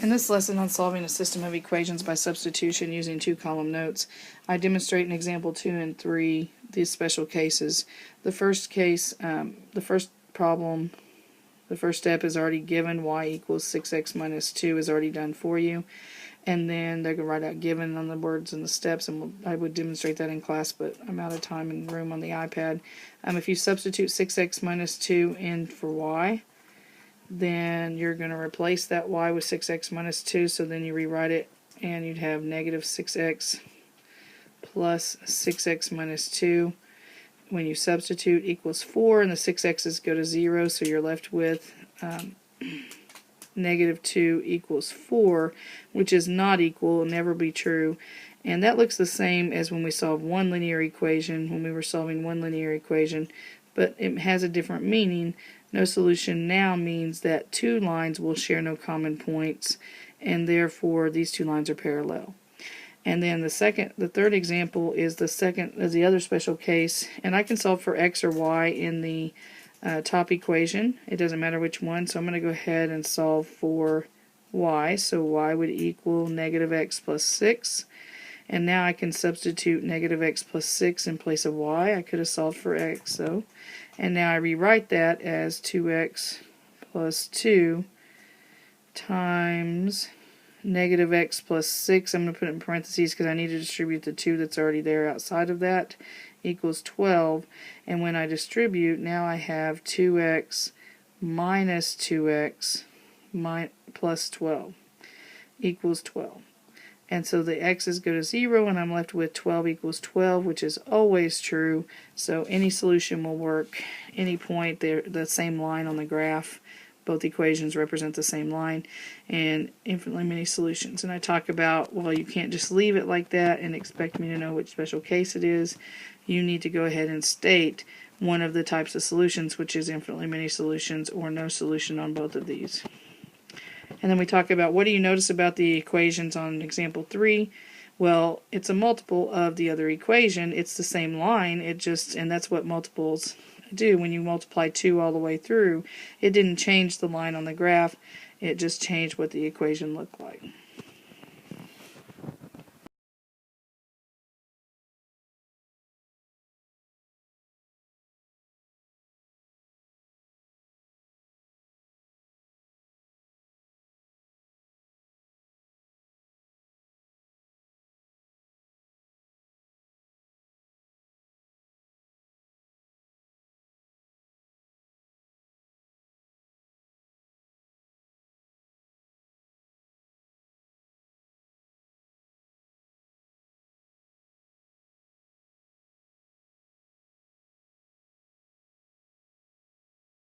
In this lesson on solving a system of equations by substitution using two-column notes, I demonstrate in example 2 and 3 these special cases. The first case, the first problem, the first step is already given. Y equals 6x minus 2 is already done for you. And then they're going to write out given on the words and the steps, and I would demonstrate that in class, but I'm out of time and room on the iPad. If you substitute 6x minus 2 in for y, then you're going to replace that y with 6x minus 2, so then you rewrite it and you'd have negative 6x plus 6x minus 2 when you substitute equals 4, and the 6x's go to 0, so you're left with negative 2 equals 4, which is not equal, will never be true. And that looks the same as when we solved one linear equation, when we were solving one linear equation, but it has a different meaning. No solution now means that two lines will share no common points, and therefore these two lines are parallel. And then the third example is the other special case, and I can solve for x or y in the top equation. It doesn't matter which one, so I'm going to go ahead and solve for y. So y would equal negative x plus 6. And now I can substitute negative x plus 6 in place of y. I could have solved for x, though. And now I rewrite that as 2x plus 2 times negative x plus 6. I'm going to put it in parentheses because I need to distribute the 2 that's already there outside of that, equals 12. And when I distribute, now I have 2x minus 2x plus 12 equals 12. And so the x's go to 0, and I'm left with 12 equals 12, which is always true. So any solution will work. Any point, they're the same line on the graph. Both equations represent the same line, and infinitely many solutions. And I talk about, well, you can't just leave it like that and expect me to know which special case it is. You need to go ahead and state one of the types of solutions, which is infinitely many solutions or no solution on both of these. And then we talk about, what do you notice about the equations on example 3? Well, it's a multiple of the other equation. It's the same line, and that's what multiples do. When you multiply 2 all the way through, it didn't change the line on the graph, it just changed what the equation looked like.